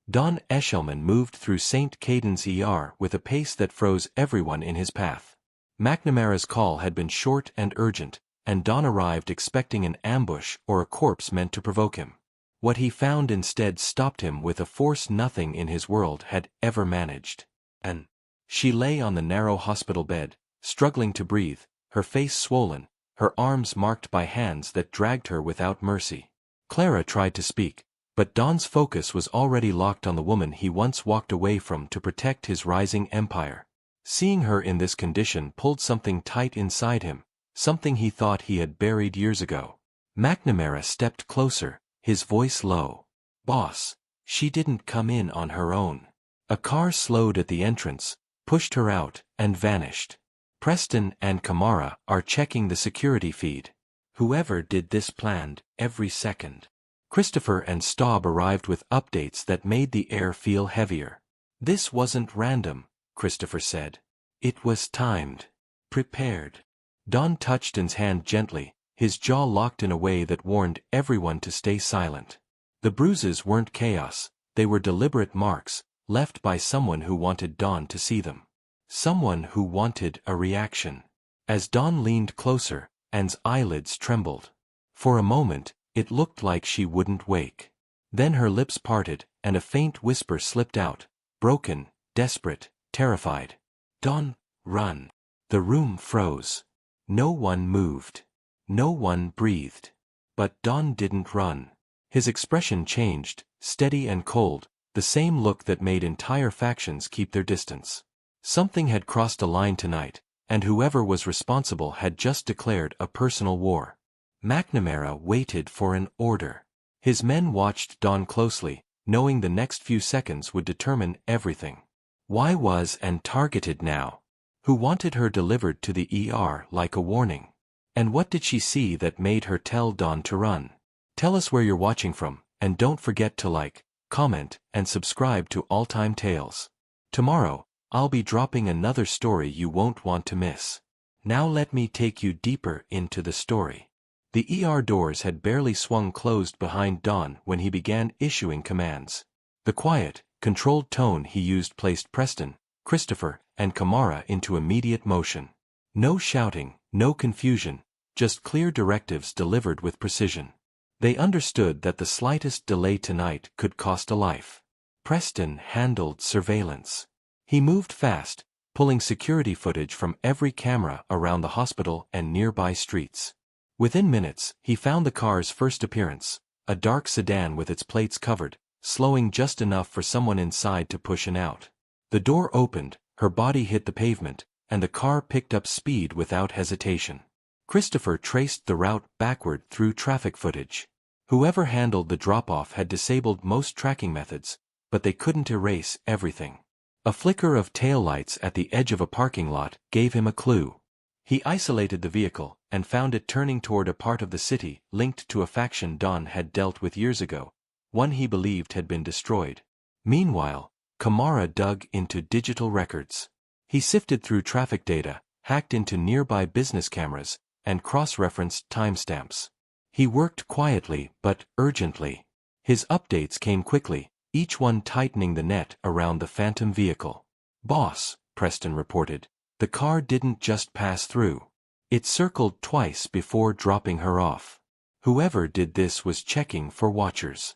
Don Eshelman moved through St. Caden's ER with a pace that froze everyone in his path. McNamara's call had been short and urgent, and Don arrived expecting an ambush or a corpse meant to provoke him. What he found instead stopped him with a force nothing in his world had ever managed. And she lay on the narrow hospital bed, struggling to breathe, her face swollen, her arms marked by hands that dragged her without mercy. Clara tried to speak, but Don's focus was already locked on the woman he once walked away from to protect his rising empire. Seeing her in this condition pulled something tight inside him, something he thought he had buried years ago. McNamara stepped closer, his voice low. "Boss, she didn't come in on her own." A car slowed at the entrance, pushed her out, and vanished. "Preston and Kamara are checking the security feed. Whoever did this planned every second." Christopher and Staub arrived with updates that made the air feel heavier. "This wasn't random," Christopher said. "It was timed. Prepared." Don touched Don's hand gently, his jaw locked in a way that warned everyone to stay silent. The bruises weren't chaos, they were deliberate marks, left by someone who wanted Don to see them. Someone who wanted a reaction. As Don leaned closer, Anne's eyelids trembled. For a moment, it looked like she wouldn't wake. Then her lips parted, and a faint whisper slipped out, broken, desperate, terrified. "Don, run." The room froze. No one moved. No one breathed. But Don didn't run. His expression changed, steady and cold, the same look that made entire factions keep their distance. Something had crossed a line tonight, and whoever was responsible had just declared a personal war. McNamara waited for an order. His men watched Don closely, knowing the next few seconds would determine everything. Why was Anne targeted now? Who wanted her delivered to the ER like a warning? And what did she see that made her tell Don to run? Tell us where you're watching from, and don't forget to like, comment, and subscribe to All Time Tales. Tomorrow, I'll be dropping another story you won't want to miss. Now let me take you deeper into the story. The ER doors had barely swung closed behind Don when he began issuing commands. The quiet, controlled tone he used placed Preston, Christopher, and Kamara into immediate motion. No shouting, no confusion, just clear directives delivered with precision. They understood that the slightest delay tonight could cost a life. Preston handled surveillance. He moved fast, pulling security footage from every camera around the hospital and nearby streets. Within minutes, he found the car's first appearance, a dark sedan with its plates covered, slowing just enough for someone inside to push in out. The door opened, her body hit the pavement, and the car picked up speed without hesitation. Christopher traced the route backward through traffic footage. Whoever handled the drop-off had disabled most tracking methods, but they couldn't erase everything. A flicker of taillights at the edge of a parking lot gave him a clue. He isolated the vehicle and found it turning toward a part of the city linked to a faction Don had dealt with years ago, one he believed had been destroyed. Meanwhile, Kamara dug into digital records. He sifted through traffic data, hacked into nearby business cameras, and cross-referenced timestamps. He worked quietly but urgently. His updates came quickly, each one tightening the net around the phantom vehicle. "Boss," Preston reported, "the car didn't just pass through. It circled twice before dropping her off. Whoever did this was checking for watchers."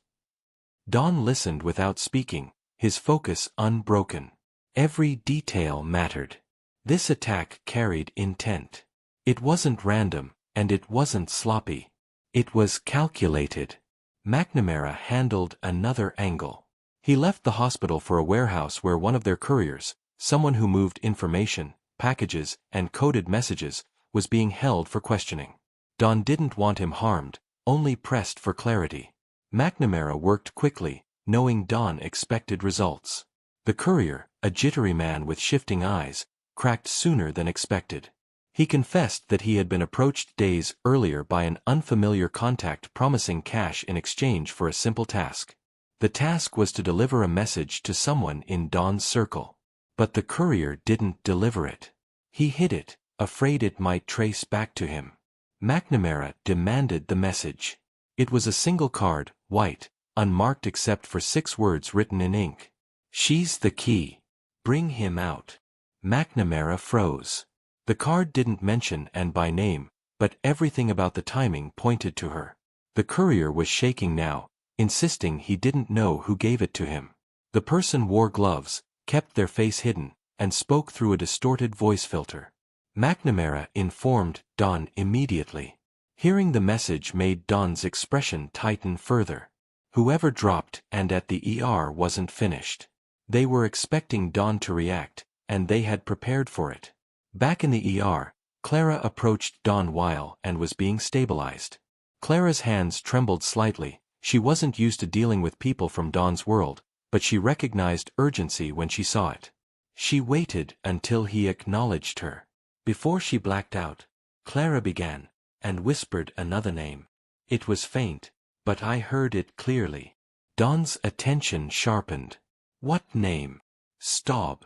Don listened without speaking, his focus unbroken. Every detail mattered. This attack carried intent. It wasn't random, and it wasn't sloppy. It was calculated. McNamara handled another angle. He left the hospital for a warehouse where one of their couriers, someone who moved information, packages, and coded messages, was being held for questioning. Don didn't want him harmed, only pressed for clarity. McNamara worked quickly, knowing Don expected results. The courier, a jittery man with shifting eyes, cracked sooner than expected. He confessed that he had been approached days earlier by an unfamiliar contact promising cash in exchange for a simple task. The task was to deliver a message to someone in Don's circle. But the courier didn't deliver it. He hid it, afraid it might trace back to him. McNamara demanded the message. It was a single card, white, unmarked except for 6 words written in ink. "She's the key. Bring him out." McNamara froze. The card didn't mention Anne by name, but everything about the timing pointed to her. The courier was shaking now, insisting he didn't know who gave it to him. The person wore gloves, kept their face hidden, and spoke through a distorted voice filter. McNamara informed Don immediately. Hearing the message made Don's expression tighten further. Whoever dropped and at the ER wasn't finished. They were expecting Don to react, and they had prepared for it. Back in the ER, Clara approached Don while and was being stabilized. Clara's hands trembled slightly. She wasn't used to dealing with people from Don's world, but she recognized urgency when she saw it. She waited until he acknowledged her. Before she blacked out, Clara began, and whispered another name. It was faint, but I heard it clearly. Don's attention sharpened. What name? Staub.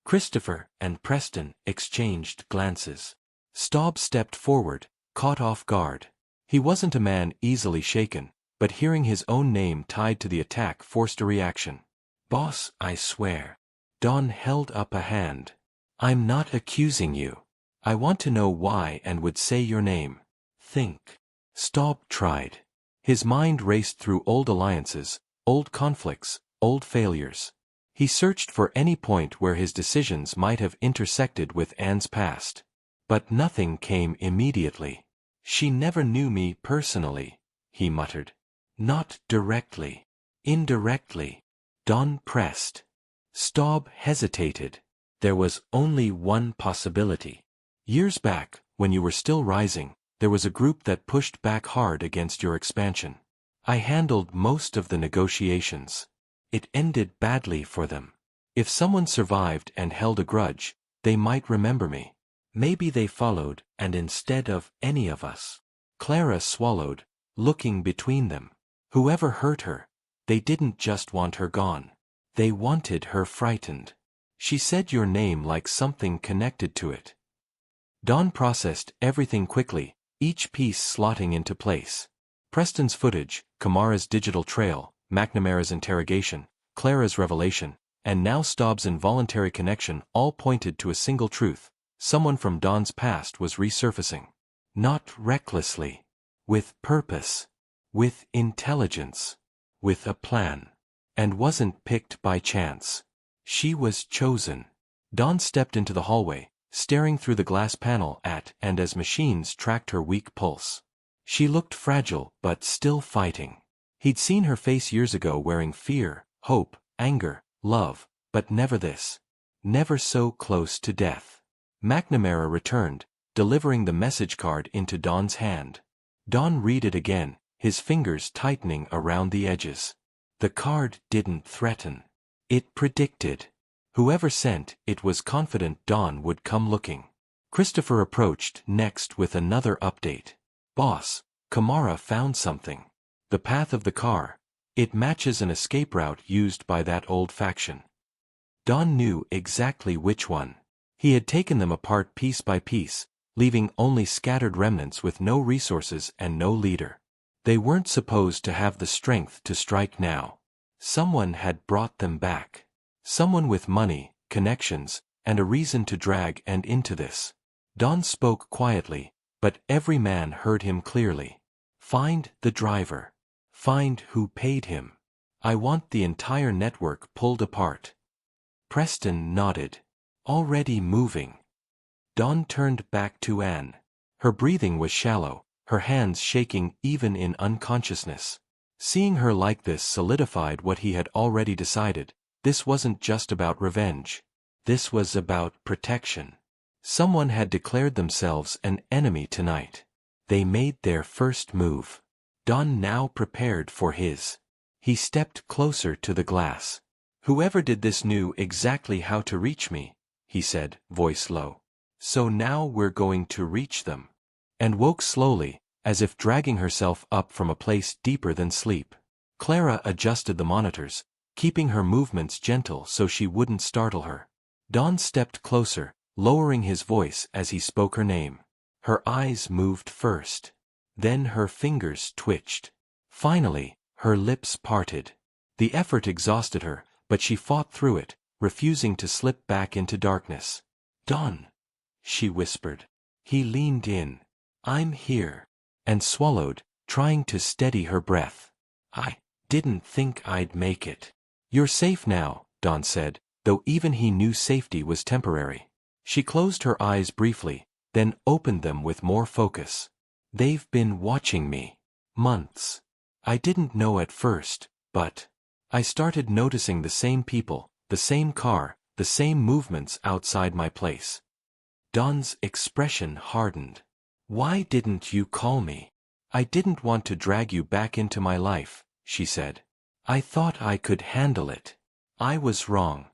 Christopher and Preston exchanged glances. Staub stepped forward, caught off guard. He wasn't a man easily shaken, but hearing his own name tied to the attack forced a reaction. "Boss, I swear." Don held up a hand. "I'm not accusing you. I want to know why and would say your name." "Think." Staub tried. His mind raced through old alliances, old conflicts, old failures. He searched for any point where his decisions might have intersected with Anne's past. But nothing came immediately. "She never knew me personally," he muttered. "Not directly. Indirectly." Don pressed. Staub hesitated. There was only one possibility. Years back, when you were still rising, there was a group that pushed back hard against your expansion. I handled most of the negotiations. It ended badly for them. If someone survived and held a grudge, they might remember me. Maybe they followed, and instead of any of us. Clara swallowed, looking between them. Whoever hurt her, they didn't just want her gone. They wanted her frightened. She said your name like something connected to it. Don processed everything quickly, each piece slotting into place. Preston's footage, Kamara's digital trail, McNamara's interrogation, Clara's revelation, and now Staub's involuntary connection all pointed to a single truth. Someone from Don's past was resurfacing. Not recklessly. With purpose. With intelligence. With a plan. And wasn't picked by chance. She was chosen. Don stepped into the hallway, staring through the glass panel at and as machines tracked her weak pulse. She looked fragile but still fighting. He'd seen her face years ago wearing fear, hope, anger, love, but never this. Never so close to death. McNamara returned, delivering the message card into Don's hand. Don read it again, his fingers tightening around the edges. The card didn't threaten. It predicted. Whoever sent it was confident Don would come looking. Christopher approached next with another update. "Boss, Kamara found something. The path of the car. It matches an escape route used by that old faction." Don knew exactly which one. He had taken them apart piece by piece, leaving only scattered remnants with no resources and no leader. They weren't supposed to have the strength to strike now. Someone had brought them back. Someone with money, connections, and a reason to drag and into this. Don spoke quietly, but every man heard him clearly. "Find the driver. Find who paid him. I want the entire network pulled apart." Preston nodded. "Already moving." Don turned back to Anne. Her breathing was shallow, her hands shaking even in unconsciousness. Seeing her like this solidified what he had already decided. This wasn't just about revenge. This was about protection. Someone had declared themselves an enemy tonight. They made their first move. Don now prepared for his. He stepped closer to the glass. "Whoever did this knew exactly how to reach me," he said, voice low. "So now we're going to reach them." And woke slowly, as if dragging herself up from a place deeper than sleep. Clara adjusted the monitors, keeping her movements gentle so she wouldn't startle her. Don stepped closer, lowering his voice as he spoke her name. Her eyes moved first. Then her fingers twitched. Finally, Her lips parted. The effort exhausted her, but she fought through it, refusing to slip back into darkness. "Don," she whispered. He leaned in. "I'm here," and swallowed, trying to steady her breath. "I didn't think I'd make it." "You're safe now," Don said, though even he knew safety was temporary. She closed her eyes briefly, then opened them with more focus. "They've been watching me. Months. I didn't know at first, but I started noticing the same people, the same car, the same movements outside my place." Don's expression hardened. "Why didn't you call me?" "I didn't want to drag you back into my life," she said. "I thought I could handle it. I was wrong."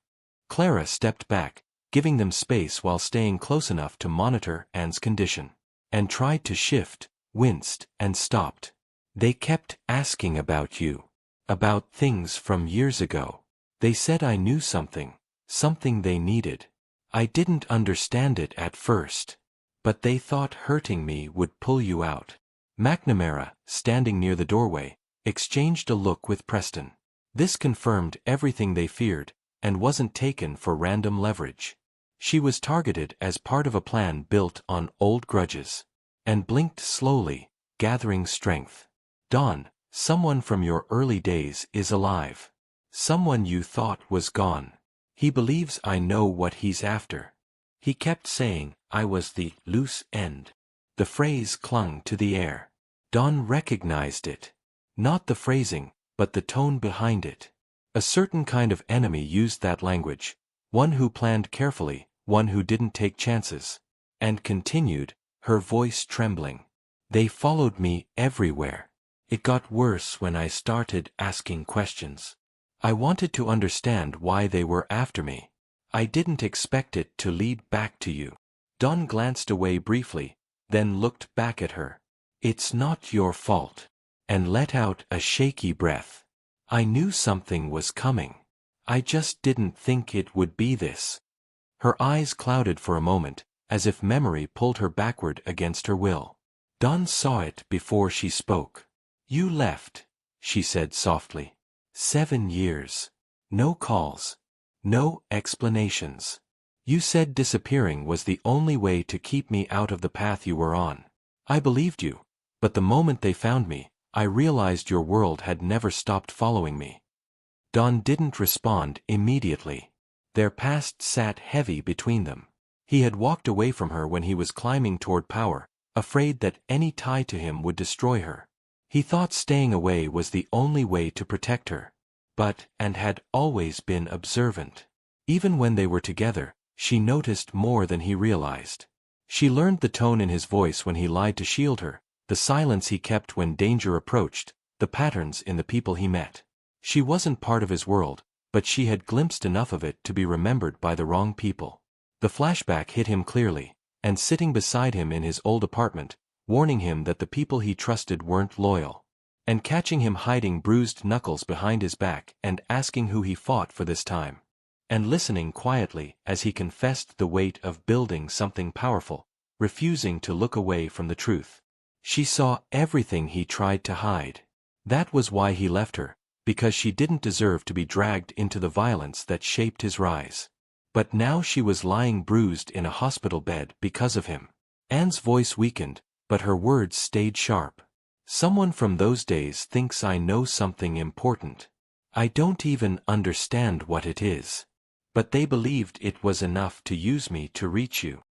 Clara stepped back, giving them space while staying close enough to monitor Anne's condition, and tried to shift, winced, and stopped. "They kept asking about you. About things from years ago. They said I knew something they needed. I didn't understand it at first. But they thought hurting me would pull you out." McNamara, standing near the doorway, exchanged a look with Preston. This confirmed everything they feared, and wasn't taken for random leverage. She was targeted as part of a plan built on old grudges. And blinked slowly, gathering strength. "Don, someone from your early days is alive. Someone you thought was gone. He believes I know what he's after. He kept saying I was the loose end." The phrase clung to the air. Don recognized it. Not the phrasing, but the tone behind it. A certain kind of enemy used that language, one who planned carefully, one who didn't take chances. And continued, her voice trembling. "They followed me everywhere. It got worse when I started asking questions. I wanted to understand why they were after me. I didn't expect it to lead back to you." Don glanced away briefly, then looked back at her. "It's not your fault." And let out a shaky breath. "I knew something was coming. I just didn't think it would be this." Her eyes clouded for a moment, as if memory pulled her backward against her will. Don saw it before she spoke. "You left," she said softly. 7 years. No calls. No explanations. You said disappearing was the only way to keep me out of the path you were on. I believed you, but the moment they found me, I realized your world had never stopped following me." Don didn't respond immediately. Their past sat heavy between them. He had walked away from her when he was climbing toward power, afraid that any tie to him would destroy her. He thought staying away was the only way to protect her. And had always been observant. Even when they were together, she noticed more than he realized. She learned the tone in his voice when he lied to shield her, the silence he kept when danger approached, the patterns in the people he met. She wasn't part of his world, but she had glimpsed enough of it to be remembered by the wrong people. The flashback hit him clearly, and sitting beside him in his old apartment, warning him that the people he trusted weren't loyal. And catching him hiding bruised knuckles behind his back and asking who he fought for this time. And listening quietly as he confessed the weight of building something powerful, refusing to look away from the truth. She saw everything he tried to hide. That was why he left her, because she didn't deserve to be dragged into the violence that shaped his rise. But now she was lying bruised in a hospital bed because of him. Anne's voice weakened, but her words stayed sharp. "Someone from those days thinks I know something important. I don't even understand what it is. But they believed it was enough to use me to reach you."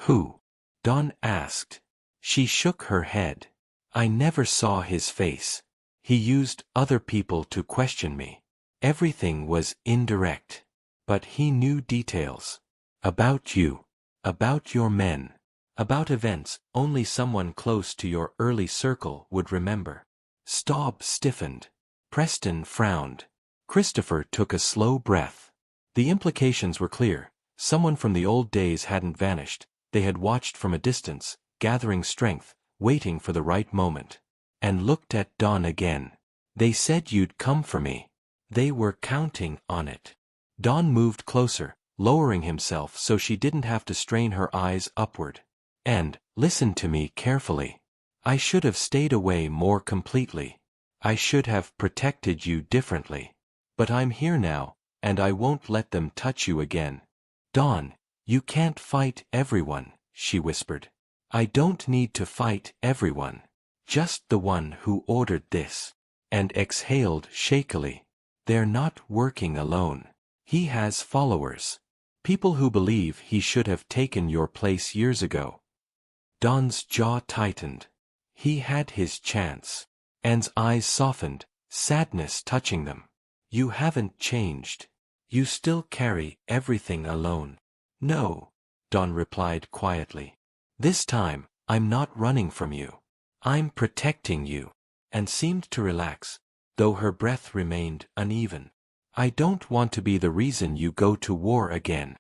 "Who?" Don asked. She shook her head. "I never saw his face. He used other people to question me. Everything was indirect. But he knew details. About you. About your men. About events only someone close to your early circle would remember." Staub stiffened. Preston frowned. Christopher took a slow breath. The implications were clear. Someone from the old days hadn't vanished. They had watched from a distance, gathering strength, waiting for the right moment. And looked at Don again. "They said you'd come for me. They were counting on it." Don moved closer, lowering himself so she didn't have to strain her eyes upward. "And listen to me carefully. I should have stayed away more completely. I should have protected you differently. But I'm here now, and I won't let them touch you again. Don, you can't fight everyone, she whispered. I don't need to fight everyone. Just the one who ordered this. And exhaled shakily. They're not working alone. He has followers. People who believe he should have taken your place years ago. Don's jaw tightened. He had his chance. Anne's eyes softened, sadness touching them. You haven't changed. You still carry everything alone. No, Don replied quietly. This time, I'm not running from you. I'm protecting you. And seemed to relax, though her breath remained uneven. I don't want to be the reason you go to war again.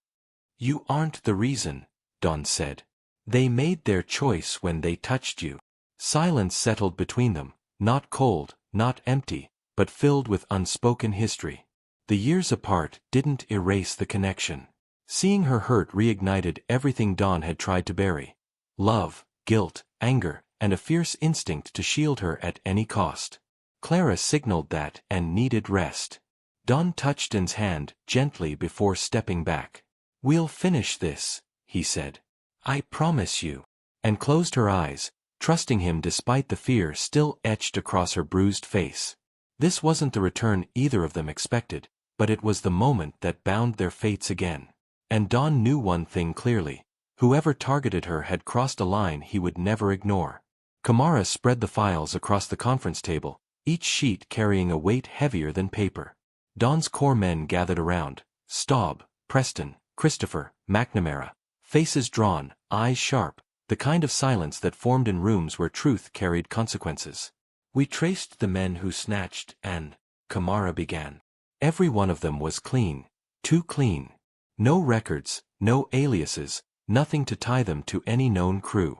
You aren't the reason, Don said. They made their choice when they touched you. Silence settled between them, not cold, not empty, but filled with unspoken history. The years apart didn't erase the connection. Seeing her hurt reignited everything Don had tried to bury. Love, guilt, anger, and a fierce instinct to shield her at any cost. Clara signaled that and needed rest. Don touched Anne's hand gently before stepping back. We'll finish this, he said. I promise you. And closed her eyes, trusting him despite the fear still etched across her bruised face. This wasn't the return either of them expected, but it was the moment that bound their fates again. And Don knew one thing clearly. Whoever targeted her had crossed a line he would never ignore. Kamara spread the files across the conference table, each sheet carrying a weight heavier than paper. Don's core men gathered around, Staub, Preston, Christopher, McNamara, faces drawn, eyes sharp, the kind of silence that formed in rooms where truth carried consequences. We traced the men who snatched and, Kamara began. Every one of them was clean, too clean. No records, no aliases, nothing to tie them to any known crew.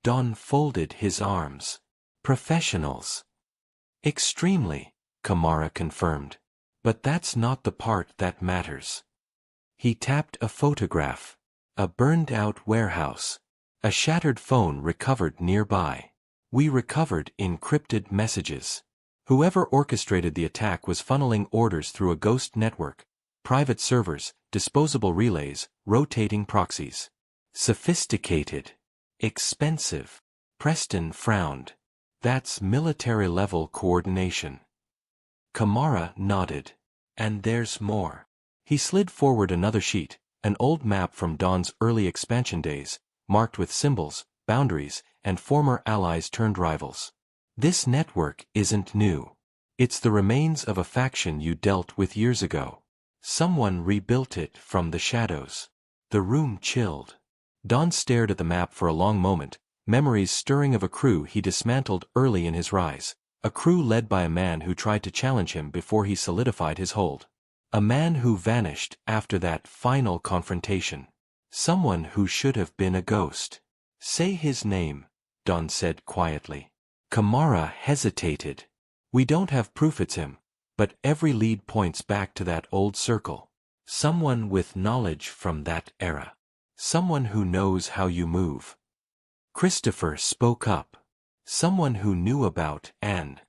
Don folded his arms. Professionals. Extremely, Kamara confirmed. But that's not the part that matters. He tapped a photograph. A burned-out warehouse. A shattered phone recovered nearby. We recovered encrypted messages. Whoever orchestrated the attack was funneling orders through a ghost network. Private servers, disposable relays, rotating proxies. Sophisticated. Expensive. Preston frowned. That's military-level coordination. Kamara nodded. And there's more. He slid forward another sheet, an old map from Don's early expansion days, marked with symbols, boundaries, and former allies turned rivals. This network isn't new. It's the remains of a faction you dealt with years ago. Someone rebuilt it from the shadows. The room chilled. Don stared at the map for a long moment, memories stirring of a crew he dismantled early in his rise, a crew led by a man who tried to challenge him before he solidified his hold. A man who vanished after that final confrontation. Someone who should have been a ghost. Say his name, Don said quietly. Kamara hesitated. We don't have proof it's him, but every lead points back to that old circle. Someone with knowledge from that era. Someone who knows how you move. Christopher spoke up. Someone who knew about Anne.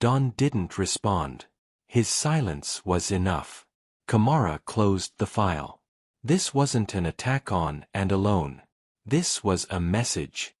Don didn't respond. His silence was enough. Kamara closed the file. This wasn't an attack on and alone. This was a message.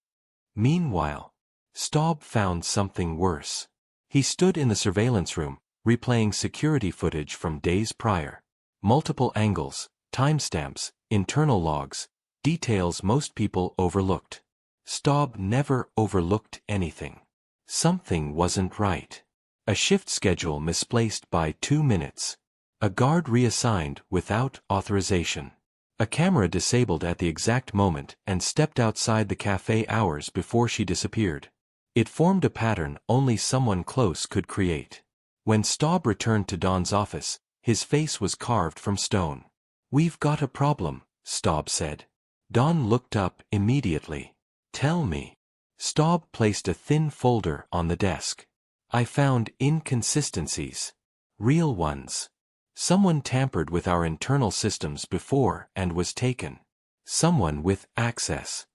Meanwhile, Staub found something worse. He stood in the surveillance room, replaying security footage from days prior. Multiple angles, timestamps, internal logs, details most people overlooked. Staub never overlooked anything. Something wasn't right. A shift schedule misplaced by 2 minutes. A guard reassigned without authorization. A camera disabled at the exact moment and stepped outside the cafe hours before she disappeared. It formed a pattern only someone close could create. When Staub returned to Don's office, his face was carved from stone. We've got a problem, Staub said. Don looked up immediately. Tell me. Staub placed a thin folder on the desk. I found inconsistencies. Real ones. Someone tampered with our internal systems before and was taken. Someone with access.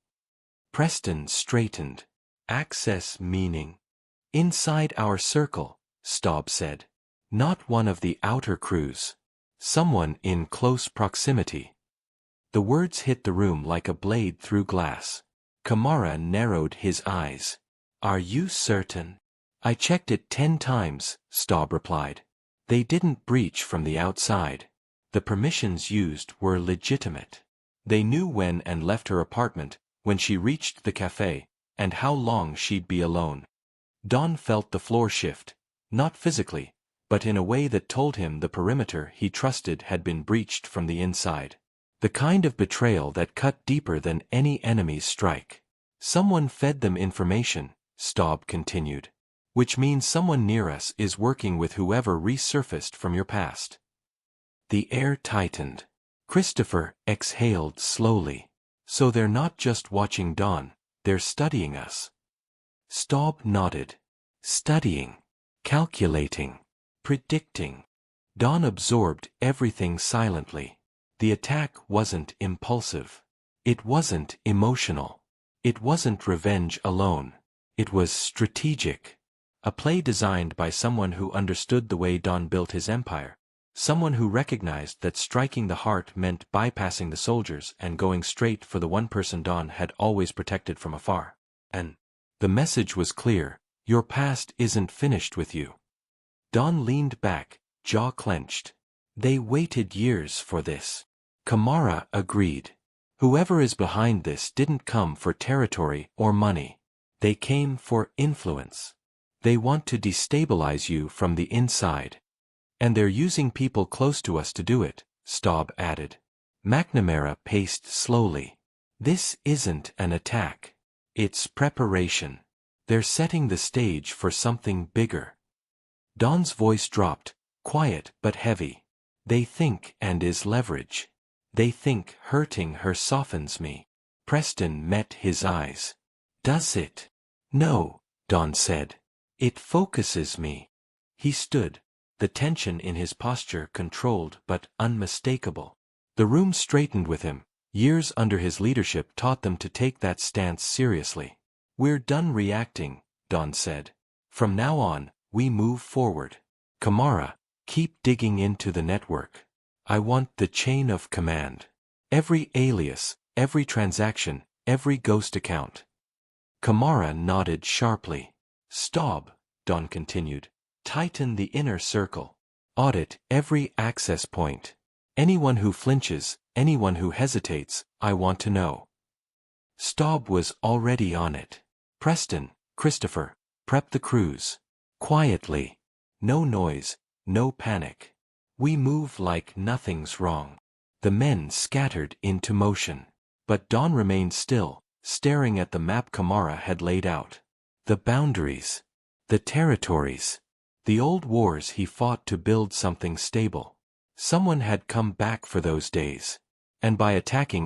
Preston straightened. Access meaning? Inside our circle, Staub said. Not one of the outer crews. Someone in close proximity. The words hit the room like a blade through glass. Kamara narrowed his eyes. Are you certain? I checked it 10 times, Staub replied. They didn't breach from the outside. The permissions used were legitimate. They knew when and left her apartment, when she reached the cafe, and how long she'd be alone. Don felt the floor shift, not physically, but in a way that told him the perimeter he trusted had been breached from the inside. The kind of betrayal that cut deeper than any enemy's strike. Someone fed them information, Staub continued. Which means someone near us is working with whoever resurfaced from your past. The air tightened. Christopher exhaled slowly. So they're not just watching Don, they're studying us. Staub nodded. Studying. Calculating. Predicting. Don absorbed everything silently. The attack wasn't impulsive. It wasn't emotional. It wasn't revenge alone. It was strategic. A play designed by someone who understood the way Don built his empire. Someone who recognized that striking the heart meant bypassing the soldiers and going straight for the one person Don had always protected from afar. And the message was clear: your past isn't finished with you. Don leaned back, jaw clenched. They waited years for this. Kamara agreed. Whoever is behind this didn't come for territory or money. They came for influence. They want to destabilize you from the inside. And they're using people close to us to do it, Staub added. McNamara paced slowly. This isn't an attack. It's preparation. They're setting the stage for something bigger. Don's voice dropped, quiet but heavy. They think and is leverage. They think hurting her softens me. Preston met his eyes. Does it? No, Don said. It focuses me. He stood, the tension in his posture controlled but unmistakable. The room straightened with him. Years under his leadership taught them to take that stance seriously. We're done reacting, Don said. From now on, we move forward. Kamara, keep digging into the network. I want the chain of command. Every alias, every transaction, every ghost account. Kamara nodded sharply. Staub, Don continued. Tighten the inner circle. Audit every access point. Anyone who flinches, anyone who hesitates, I want to know. Staub was already on it. Preston, Christopher, prep the crews. Quietly. No noise, no panic. We move like nothing's wrong. The men scattered into motion. But Don remained still, staring at the map Kamara had laid out. The boundaries. The territories. The old wars he fought to build something stable. Someone had come back for those days. And by attacking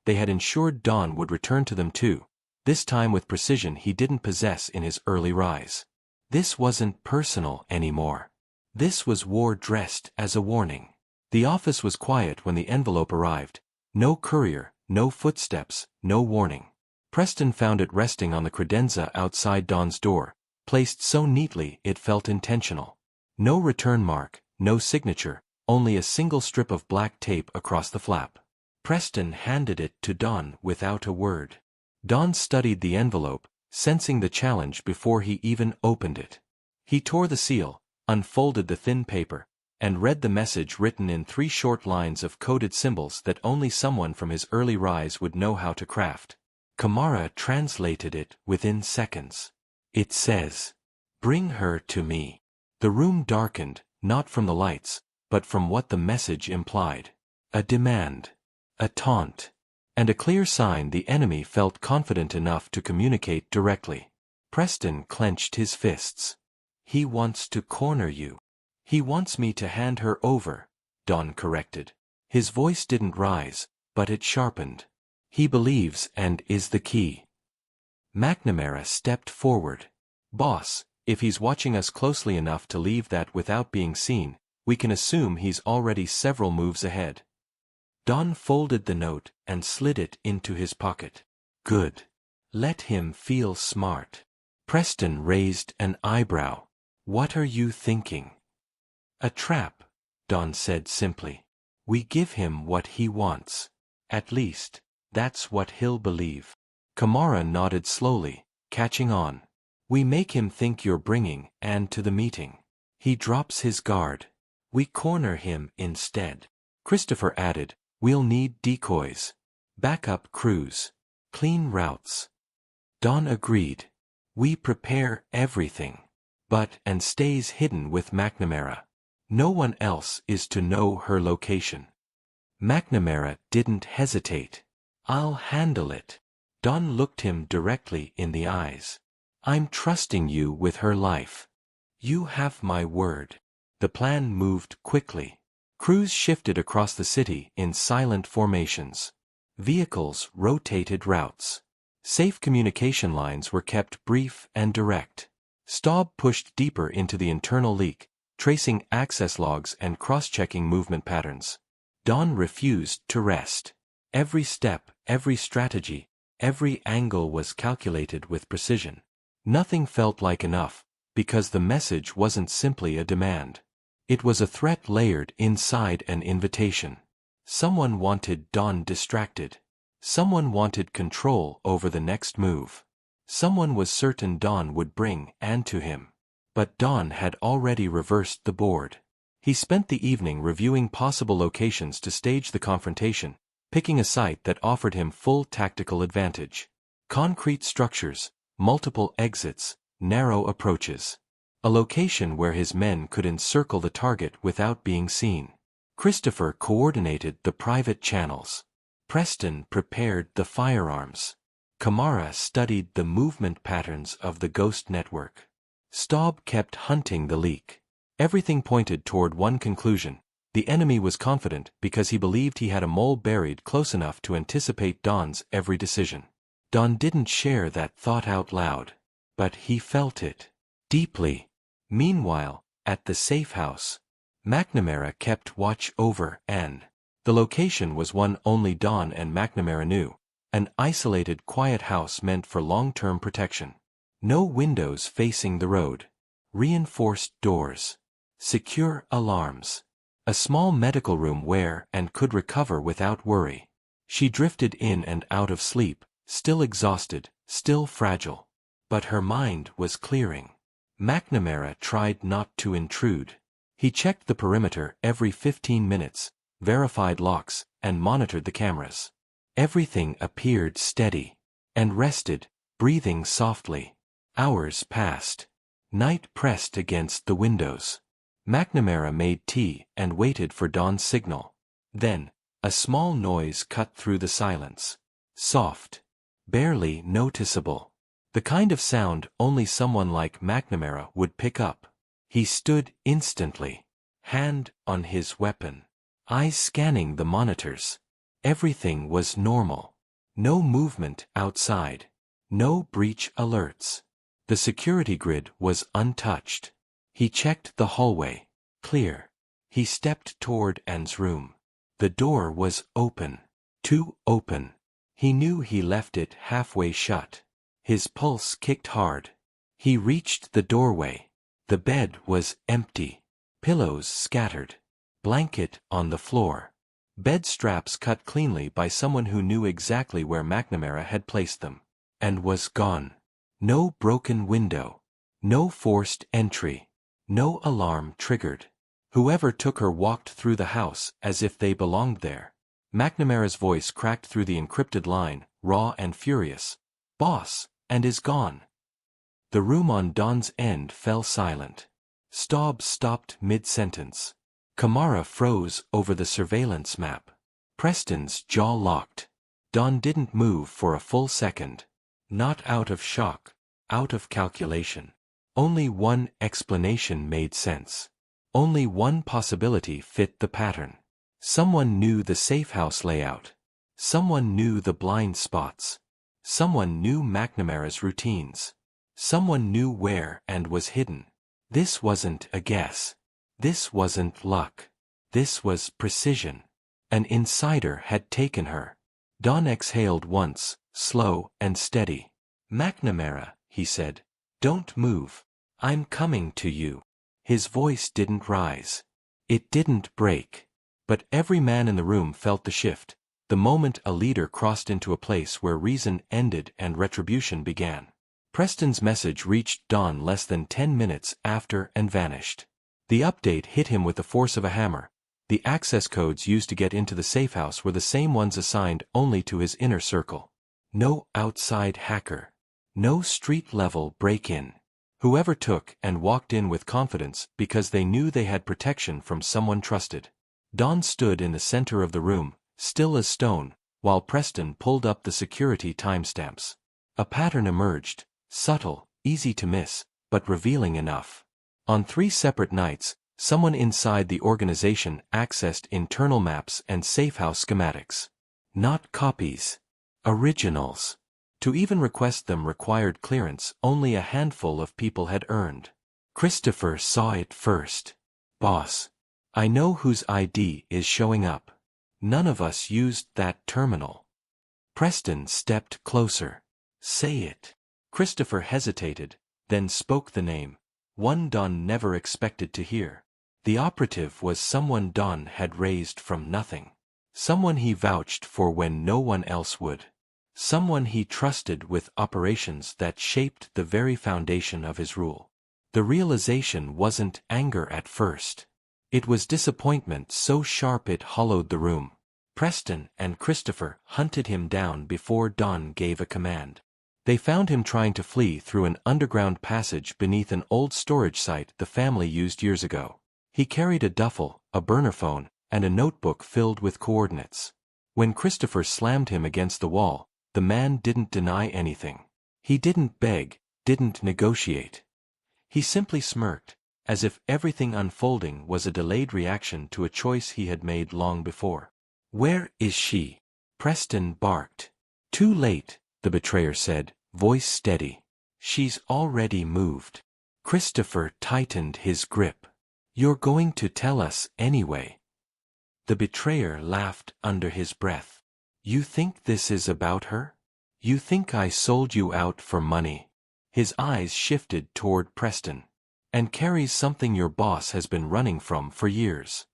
they had ensured Don would return to them too, this time with precision he didn't possess in his early rise. This wasn't personal anymore. This was war dressed as a warning. The office was quiet when the envelope arrived. No courier, no footsteps, no warning. Preston found it resting on the credenza outside Don's door, placed so neatly it felt intentional. No return mark, no signature, only a single strip of black tape across the flap. Preston handed it to Don without a word. Don studied the envelope, sensing the challenge before he even opened it. He tore the seal, unfolded the thin paper, and read the message written in 3 short lines of coded symbols that only someone from his early rise would know how to craft. Kamara translated it within seconds. It says, "Bring her to me." The room darkened, not from the lights, but from what the message implied. A demand. A taunt. And a clear sign the enemy felt confident enough to communicate directly. Preston clenched his fists. He wants to corner you. He wants me to hand her over, Don corrected. His voice didn't rise, but it sharpened. He believes and is the key. McNamara stepped forward. Boss, if he's watching us closely enough to leave that without being seen, we can assume he's already several moves ahead. Don folded the note and slid it into his pocket. Good. Let him feel smart. Preston raised an eyebrow. "What are you thinking?" "A trap," Don said simply. "We give him what he wants. At least, that's what he'll believe." Kamara nodded slowly, catching on. "We make him think you're bringing Anne to the meeting. He drops his guard. We corner him instead." Christopher added, "We'll need decoys. Backup crews. Clean routes." Don agreed. "We prepare everything. But and stays hidden with McNamara. No one else is to know her location." McNamara didn't hesitate. "I'll handle it." Don looked him directly in the eyes. "I'm trusting you with her life. You have my word." The plan moved quickly. Crews shifted across the city in silent formations. Vehicles rotated routes. Safe communication lines were kept brief and direct. Staub pushed deeper into the internal leak, tracing access logs and cross-checking movement patterns. Don refused to rest. Every step, every strategy, every angle was calculated with precision. Nothing felt like enough, because the message wasn't simply a demand. It was a threat layered inside an invitation. Someone wanted Don distracted. Someone wanted control over the next move. Someone was certain Don would bring Anne to him. But Don had already reversed the board. He spent the evening reviewing possible locations to stage the confrontation, picking a site that offered him full tactical advantage. Concrete structures, multiple exits, narrow approaches. A location where his men could encircle the target without being seen. Christopher coordinated the private channels. Preston prepared the firearms. Kamara studied the movement patterns of the ghost network. Staub kept hunting the leak. Everything pointed toward one conclusion. The enemy was confident because he believed he had a mole buried close enough to anticipate Don's every decision. Don didn't share that thought out loud. But he felt it. Deeply. Meanwhile, at the safe house, McNamara kept watch over Anne. The location was one only Don and McNamara knew. An isolated, quiet house meant for long-term protection. No windows facing the road. Reinforced doors. Secure alarms. A small medical room where Anne could recover without worry. She drifted in and out of sleep, still exhausted, still fragile. But her mind was clearing. McNamara tried not to intrude. He checked the perimeter every 15 minutes, verified locks, and monitored the cameras. Everything appeared steady. And rested, breathing softly. Hours passed. Night pressed against the windows. McNamara made tea and waited for Don's signal. Then, a small noise cut through the silence. Soft. Barely noticeable. The kind of sound only someone like McNamara would pick up. He stood instantly. Hand on his weapon. Eyes scanning the monitors. Everything was normal. No movement outside. No breach alerts. The security grid was untouched. He checked the hallway. Clear. He stepped toward Anne's room. The door was open. Too open. He knew he left it halfway shut. His pulse kicked hard. He reached the doorway. The bed was empty. Pillows scattered. Blanket on the floor. Bed straps cut cleanly by someone who knew exactly where McNamara had placed them. And was gone. No broken window. No forced entry. No alarm triggered. Whoever took her walked through the house as if they belonged there. McNamara's voice cracked through the encrypted line, raw and furious. "Boss, and is gone." The room on Don's end fell silent. Staub stopped mid-sentence. Kamara froze over the surveillance map. Preston's jaw locked. Don didn't move for a full second. Not out of shock, out of calculation. Only one explanation made sense. Only one possibility fit the pattern. Someone knew the safe house layout. Someone knew the blind spots. Someone knew McNamara's routines. Someone knew where and was hidden. This wasn't a guess. This wasn't luck. This was precision. An insider had taken her. Don exhaled once, slow and steady. "McNamara," he said. Don't move. I'm coming to you. His voice didn't rise. It didn't break. But every man in the room felt the shift, the moment a leader crossed into a place where reason ended and retribution began. Preston's message reached Don less than 10 minutes after and vanished. The update hit him with the force of a hammer. The access codes used to get into the safehouse were the same ones assigned only to his inner circle. No outside hacker. No street-level break-in. Whoever took and walked in with confidence because they knew they had protection from someone trusted. Don stood in the center of the room, still as stone, while Preston pulled up the security timestamps. A pattern emerged, subtle, easy to miss, but revealing enough. On 3 separate nights, someone inside the organization accessed internal maps and safehouse schematics. Not copies. Originals. To even request them required clearance only a handful of people had earned. Christopher saw it first. Boss. I know whose ID is showing up. None of us used that terminal. Preston stepped closer. Say it. Christopher hesitated, then spoke the name, one Don never expected to hear. The operative was someone Don had raised from nothing. Someone he vouched for when no one else would. Someone he trusted with operations that shaped the very foundation of his rule. The realization wasn't anger at first. It was disappointment so sharp it hollowed the room. Preston and Christopher hunted him down before Don gave a command. They found him trying to flee through an underground passage beneath an old storage site the family used years ago. He carried a duffel, a burner phone, and a notebook filled with coordinates. When Christopher slammed him against the wall, the man didn't deny anything. He didn't beg, didn't negotiate. He simply smirked, as if everything unfolding was a delayed reaction to a choice he had made long before. Where is she? Preston barked. Too late, the betrayer said, voice steady. She's already moved. Christopher tightened his grip. You're going to tell us anyway. The betrayer laughed under his breath. You think this is about her? You think I sold you out for money? His eyes shifted toward Preston. And carries something your boss has been running from for years.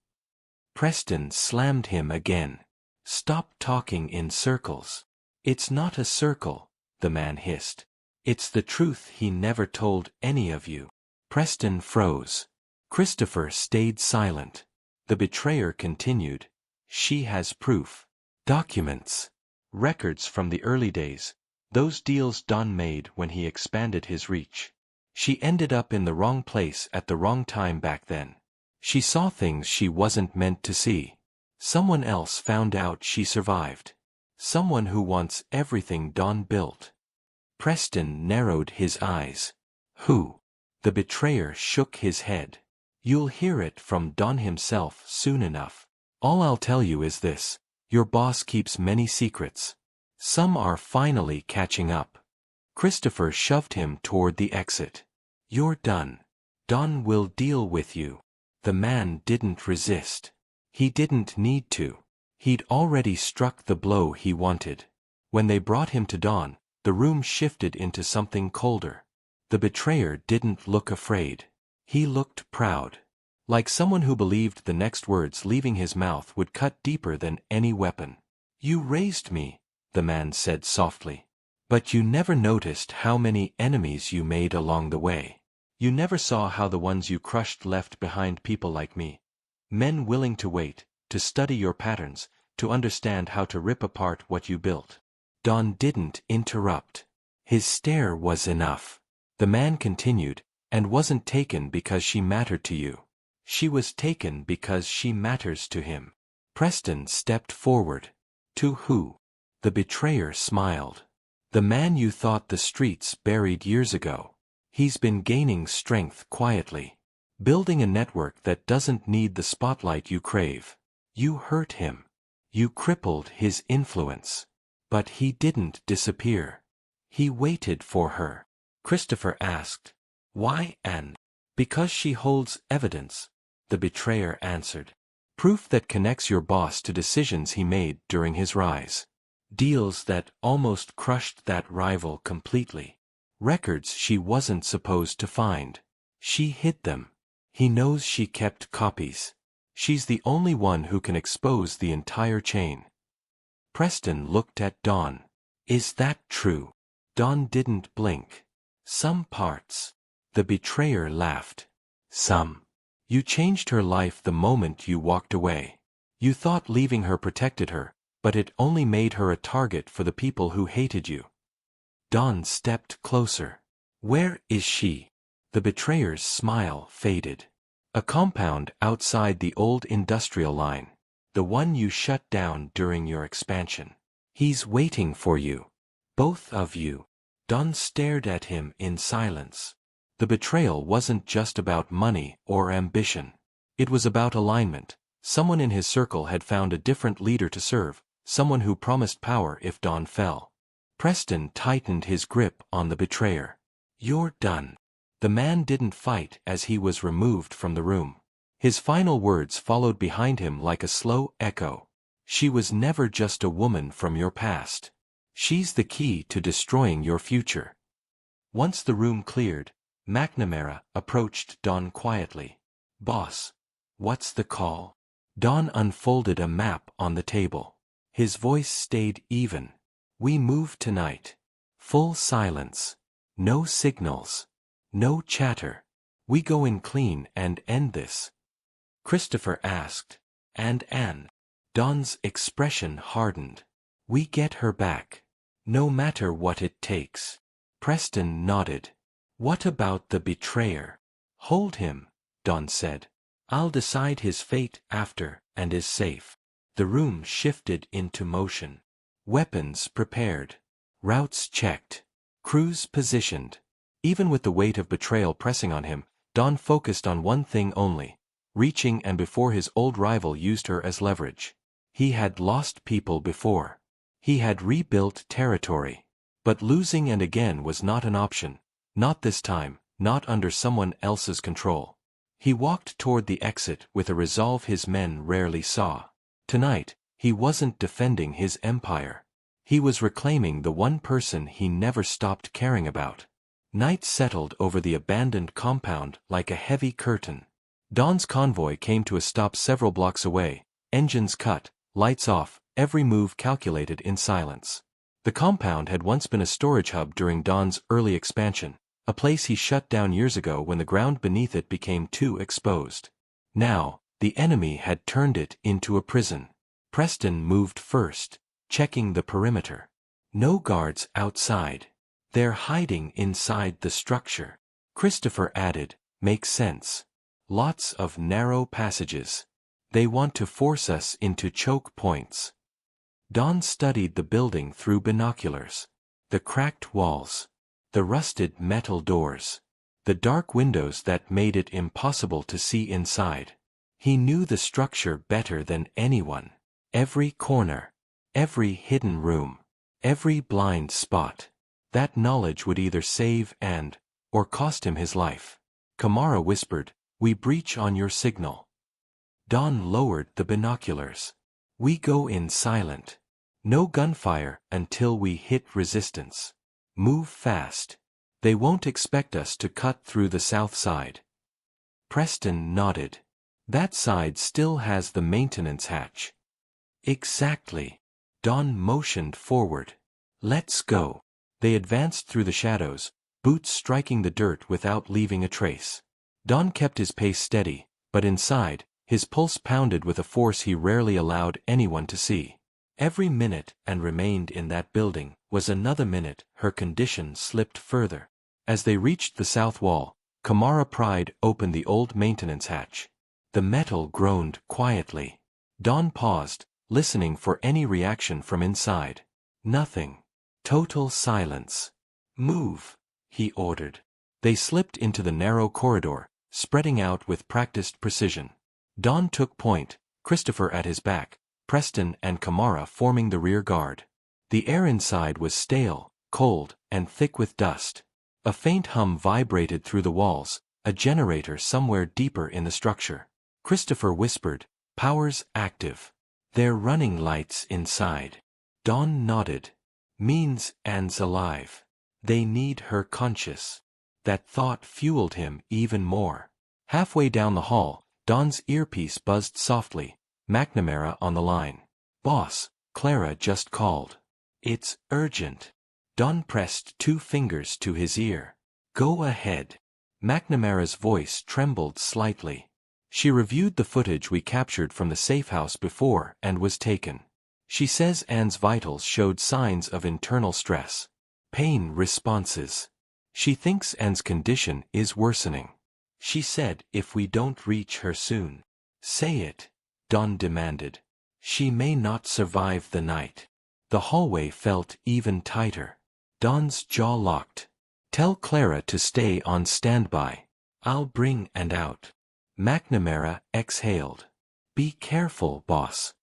Preston slammed him again. Stop talking in circles. It's not a circle, the man hissed. It's the truth he never told any of you. Preston froze. Christopher stayed silent. The betrayer continued. She has proof. Documents. Records from the early days. Those deals Don made when he expanded his reach. She ended up in the wrong place at the wrong time back then. She saw things she wasn't meant to see. Someone else found out she survived. Someone who wants everything Don built. Preston narrowed his eyes. Who? The betrayer shook his head. You'll hear it from Don himself soon enough. All I'll tell you is this. Your boss keeps many secrets. Some are finally catching up. Christopher shoved him toward the exit. You're done. Don will deal with you. The man didn't resist. He didn't need to. He'd already struck the blow he wanted. When they brought him to Don, the room shifted into something colder. The betrayer didn't look afraid. He looked proud. Like someone who believed the next words leaving his mouth would cut deeper than any weapon. You raised me, the man said softly. But you never noticed how many enemies you made along the way. You never saw how the ones you crushed left behind people like me. Men willing to wait, to study your patterns, to understand how to rip apart what you built. Don didn't interrupt. His stare was enough. The man continued, and wasn't taken because she mattered to you. She was taken because she matters to him. Preston stepped forward. To who? The betrayer smiled. The man you thought the streets buried years ago. He's been gaining strength quietly. Building a network that doesn't need the spotlight you crave. You hurt him. You crippled his influence. But he didn't disappear. He waited for her. Christopher asked. Why, Anne? Because she holds evidence, the betrayer answered. Proof that connects your boss to decisions he made during his rise. Deals that almost crushed that rival completely. Records she wasn't supposed to find. She hid them. He knows she kept copies. She's the only one who can expose the entire chain. Preston looked at Don. Is that true? Don didn't blink. Some parts. The betrayer laughed. Some. You changed her life the moment you walked away. You thought leaving her protected her, but it only made her a target for the people who hated you. Don stepped closer. Where is she? The betrayer's smile faded. A compound outside the old industrial line. The one you shut down during your expansion. He's waiting for you. Both of you. Don stared at him in silence. The betrayal wasn't just about money or ambition. It was about alignment. Someone in his circle had found a different leader to serve, someone who promised power if Don fell. Preston tightened his grip on the betrayer. You're done. The man didn't fight as he was removed from the room. His final words followed behind him like a slow echo. She was never just a woman from your past. She's the key to destroying your future. Once the room cleared, McNamara approached Don quietly. Boss, what's the call? Don unfolded a map on the table. His voice stayed even. We move tonight. Full silence. No signals. No chatter. We go in clean and end this. Christopher asked. And Anne. Don's expression hardened. We get her back. No matter what it takes. Preston nodded. What about the betrayer? Hold him, Don said. I'll decide his fate after and is safe. The room shifted into motion. Weapons prepared. Routes checked. Crews positioned. Even with the weight of betrayal pressing on him, Don focused on one thing only. Reaching and before his old rival used her as leverage. He had lost people before. He had rebuilt territory. But losing and again was not an option. Not this time, not under someone else's control. He walked toward the exit with a resolve his men rarely saw. Tonight, he wasn't defending his empire. He was reclaiming the one person he never stopped caring about. Night settled over the abandoned compound like a heavy curtain. Don's convoy came to a stop several blocks away, engines cut, lights off, every move calculated in silence. The compound had once been a storage hub during Don's early expansion, a place he shut down years ago when the ground beneath it became too exposed. Now, the enemy had turned it into a prison. Preston moved first, checking the perimeter. No guards outside. They're hiding inside the structure. Christopher added, makes sense. Lots of narrow passages. They want to force us into choke points. Don studied the building through binoculars. The cracked walls. The rusted metal doors. The dark windows that made it impossible to see inside. He knew the structure better than anyone. Every corner. Every hidden room. Every blind spot. That knowledge would either save or cost him his life. Kamara whispered, we breach on your signal. Don lowered the binoculars. We go in silent. No gunfire until we hit resistance. Move fast. They won't expect us to cut through the south side. Preston nodded. That side still has the maintenance hatch. Exactly. Don motioned forward. Let's go. They advanced through the shadows, boots striking the dirt without leaving a trace. Don kept his pace steady, but inside, his pulse pounded with a force he rarely allowed anyone to see. Every minute and remained in that building was another minute her condition slipped further. As they reached the south wall, Kamara pried open the old maintenance hatch. The metal groaned quietly. Don paused, listening for any reaction from inside. Nothing. Total silence. Move, he ordered. They slipped into the narrow corridor, spreading out with practiced precision. Don took point, Christopher at his back, Preston and Kamara forming the rear guard. The air inside was stale, cold, and thick with dust. A faint hum vibrated through the walls, a generator somewhere deeper in the structure. Christopher whispered, powers active. They're running lights inside. Don nodded. Means Anne's alive. They need her conscious. That thought fueled him even more. Halfway down the hall, Don's earpiece buzzed softly. McNamara on the line. "Boss, Clara just called. It's urgent." Don pressed 2 fingers to his ear. "Go ahead." McNamara's voice trembled slightly. "She reviewed the footage we captured from the safe house before and was taken. She says Anne's vitals showed signs of internal stress. Pain responses. She thinks Anne's condition is worsening. She said if we don't reach her soon." "Say it," Don demanded. "She may not survive the night." The hallway felt even tighter. Don's jaw locked. "Tell Clara to stay on standby. I'll bring and out." McNamara exhaled. "Be careful, boss."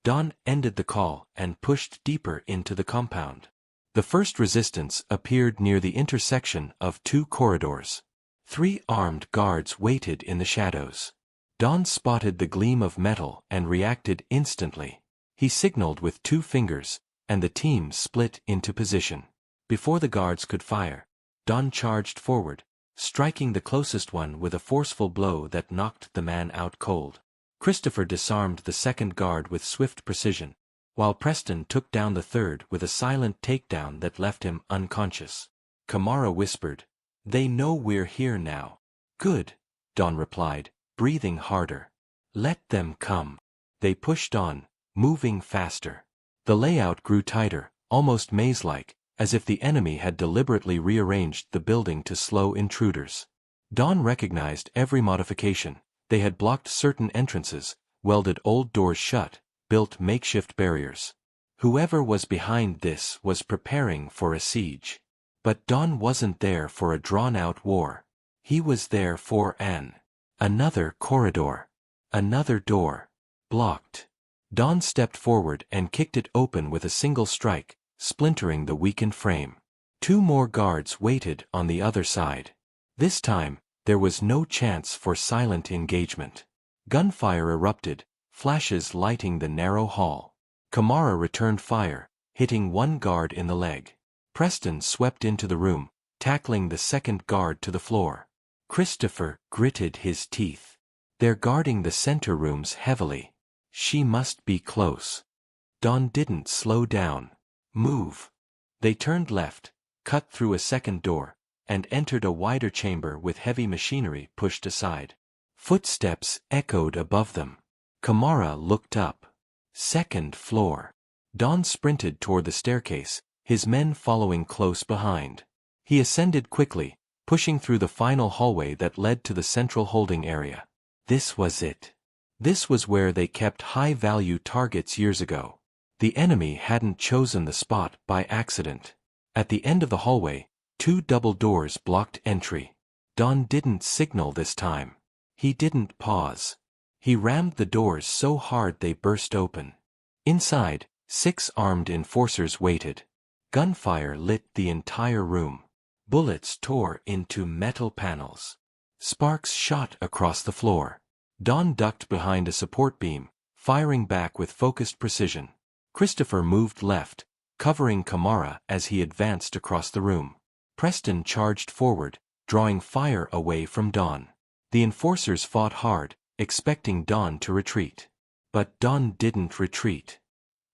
Don ended the call and pushed deeper into the compound. The first resistance appeared near the intersection of 2 corridors. 3 armed guards waited in the shadows. Don spotted the gleam of metal and reacted instantly. He signaled with 2 fingers, and the team split into position. Before the guards could fire, Don charged forward, striking the closest one with a forceful blow that knocked the man out cold. Christopher disarmed the second guard with swift precision, while Preston took down the third with a silent takedown that left him unconscious. Kamara whispered, "They know we're here now." "Good," Don replied, breathing harder. "Let them come." They pushed on, moving faster. The layout grew tighter, almost maze-like, as if the enemy had deliberately rearranged the building to slow intruders. Don recognized every modification. They had blocked certain entrances, welded old doors shut, built makeshift barriers. Whoever was behind this was preparing for a siege. But Don wasn't there for a drawn-out war. He was there for Anne. Another corridor. Another door. Blocked. Don stepped forward and kicked it open with a single strike, splintering the weakened frame. 2 more guards waited on the other side. This time, there was no chance for silent engagement. Gunfire erupted, flashes lighting the narrow hall. Kamara returned fire, hitting 1 guard in the leg. Preston swept into the room, tackling the second guard to the floor. Christopher gritted his teeth. "They're guarding the center rooms heavily. She must be close." Don didn't slow down. "Move." They turned left, cut through a second door, and entered a wider chamber with heavy machinery pushed aside. Footsteps echoed above them. Kamara looked up. Second floor. Don sprinted toward the staircase, his men following close behind. He ascended quickly, pushing through the final hallway that led to the central holding area. This was it. This was where they kept high-value targets years ago. The enemy hadn't chosen the spot by accident. At the end of the hallway, 2 double doors blocked entry. Don didn't signal this time. He didn't pause. He rammed the doors so hard they burst open. Inside, 6 armed enforcers waited. Gunfire lit the entire room. Bullets tore into metal panels. Sparks shot across the floor. Don ducked behind a support beam, firing back with focused precision. Christopher moved left, covering Kamara as he advanced across the room. Preston charged forward, drawing fire away from Don. The enforcers fought hard, expecting Don to retreat. But Don didn't retreat.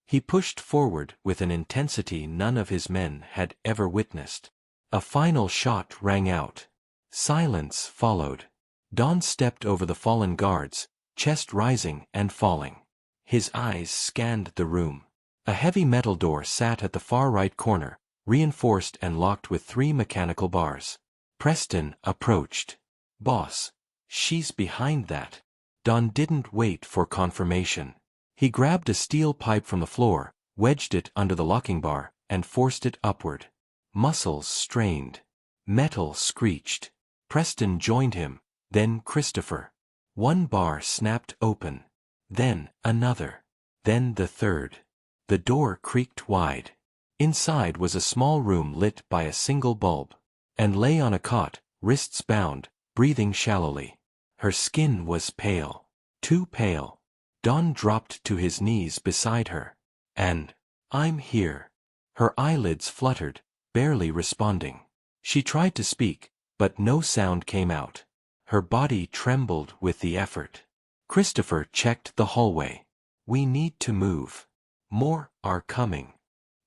He pushed forward with an intensity none of his men had ever witnessed. A final shot rang out. Silence followed. Don stepped over the fallen guards, chest rising and falling. His eyes scanned the room. A heavy metal door sat at the far right corner, reinforced and locked with 3 mechanical bars. Preston approached. "Boss, she's behind that." Don didn't wait for confirmation. He grabbed a steel pipe from the floor, wedged it under the locking bar, and forced it upward. Muscles strained. Metal screeched. Preston joined him, then Christopher. 1 bar snapped open. Then another. Then the third. The door creaked wide. Inside was a small room lit by a single bulb. And lay on a cot, wrists bound, breathing shallowly. Her skin was pale. Too pale. Don dropped to his knees beside her. "And I'm here." Her eyelids fluttered, barely responding. She tried to speak, but no sound came out. Her body trembled with the effort. Christopher checked the hallway. "We need to move. More are coming."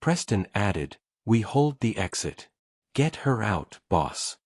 Preston added, "We hold the exit. Get her out, boss."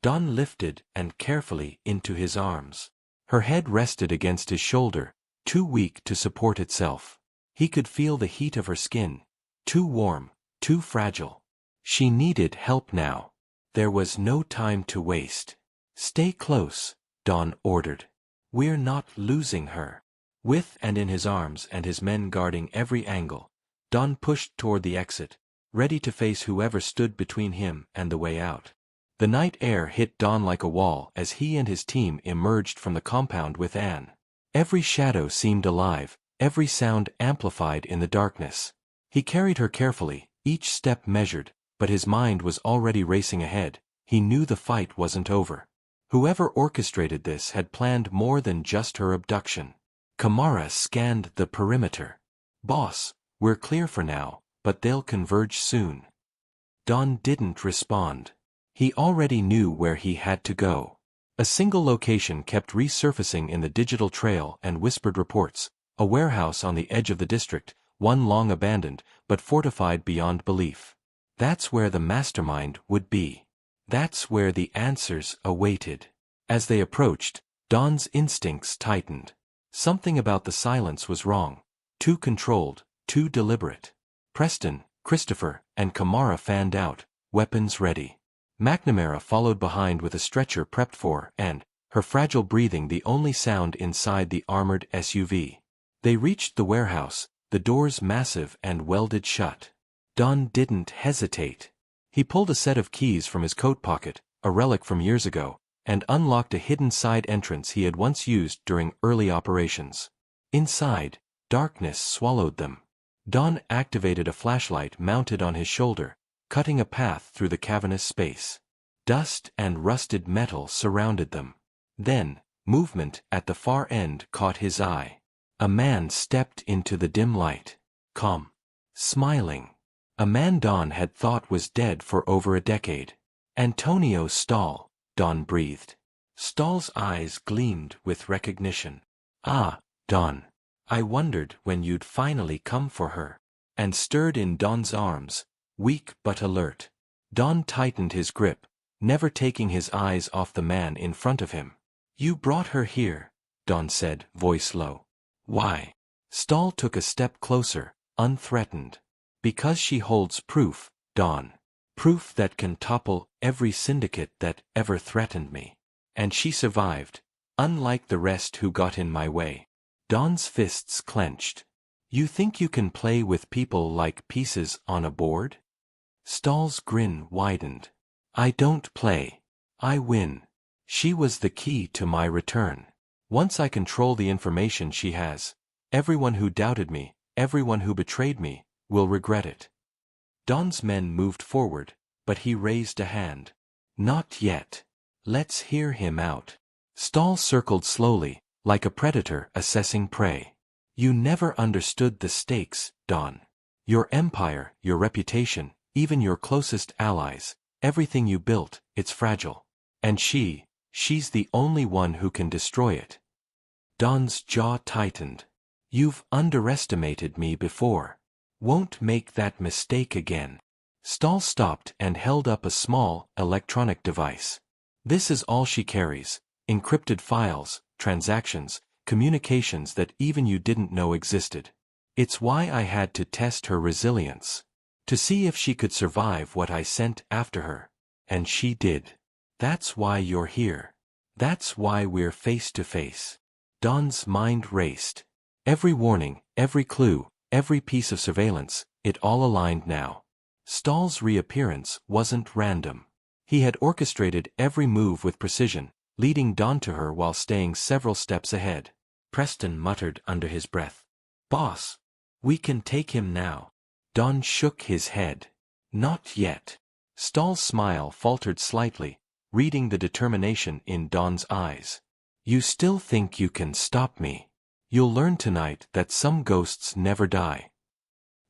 Don lifted and carefully into his arms. Her head rested against his shoulder, too weak to support itself. He could feel the heat of her skin, too warm, too fragile. She needed help now. There was no time to waste. "Stay close," Don ordered. "We're not losing her." With and in his arms and his men guarding every angle, Don pushed toward the exit, ready to face whoever stood between him and the way out. The night air hit Don like a wall as he and his team emerged from the compound with Anne. Every shadow seemed alive, every sound amplified in the darkness. He carried her carefully, each step measured, but his mind was already racing ahead. He knew the fight wasn't over. Whoever orchestrated this had planned more than just her abduction. Kamara scanned the perimeter. "Boss, we're clear for now, but they'll converge soon." Don didn't respond. He already knew where he had to go. A single location kept resurfacing in the digital trail and whispered reports, a warehouse on the edge of the district, one long abandoned, but fortified beyond belief. That's where the mastermind would be. That's where the answers awaited. As they approached, Don's instincts tightened. Something about the silence was wrong. Too controlled, too deliberate. Preston, Christopher, and Kamara fanned out, weapons ready. McNamara followed behind with a stretcher prepped for and, her fragile breathing the only sound inside the armored SUV. They reached the warehouse, the doors massive and welded shut. Don didn't hesitate. He pulled a set of keys from his coat pocket, a relic from years ago, and unlocked a hidden side entrance he had once used during early operations. Inside, darkness swallowed them. Don activated a flashlight mounted on his shoulder, cutting a path through the cavernous space. Dust and rusted metal surrounded them. Then, movement at the far end caught his eye. A man stepped into the dim light. Calm. Smiling. A man Don had thought was dead for over a decade. "Antonio Stahl," Don breathed. Stahl's eyes gleamed with recognition. "Ah, Don. I wondered when you'd finally come for her." And stirred in Don's arms, weak but alert. Don tightened his grip, never taking his eyes off the man in front of him. "You brought her here," Don said, voice low. "Why?" Stahl took a step closer, unthreatened. "Because she holds proof, Don. Proof that can topple every syndicate that ever threatened me. And she survived, unlike the rest who got in my way." Don's fists clenched. "You think you can play with people like pieces on a board?" Stahl's grin widened. "I don't play. I win. She was the key to my return. Once I control the information she has, everyone who doubted me, everyone who betrayed me, will regret it." Don's men moved forward, but he raised a hand. "Not yet. Let's hear him out." Stahl circled slowly, like a predator assessing prey. "You never understood the stakes, Don. Your empire, your reputation, even your closest allies, everything you built, it's fragile. And she's the only one who can destroy it." Don's jaw tightened. "You've underestimated me before. Won't make that mistake again." Stahl stopped and held up a small, electronic device. "This is all she carries, encrypted files, transactions, communications that even you didn't know existed. It's why I had to test her resilience. To see if she could survive what I sent after her. And she did. That's why you're here. That's why we're face to face." Don's mind raced. Every warning, every clue, every piece of surveillance, it all aligned now. Stahl's reappearance wasn't random. He had orchestrated every move with precision, leading Don to her while staying several steps ahead. Preston muttered under his breath. "Boss, we can take him now." Don shook his head. "Not yet." Stahl's smile faltered slightly, reading the determination in Don's eyes. "You still think you can stop me? You'll learn tonight that some ghosts never die."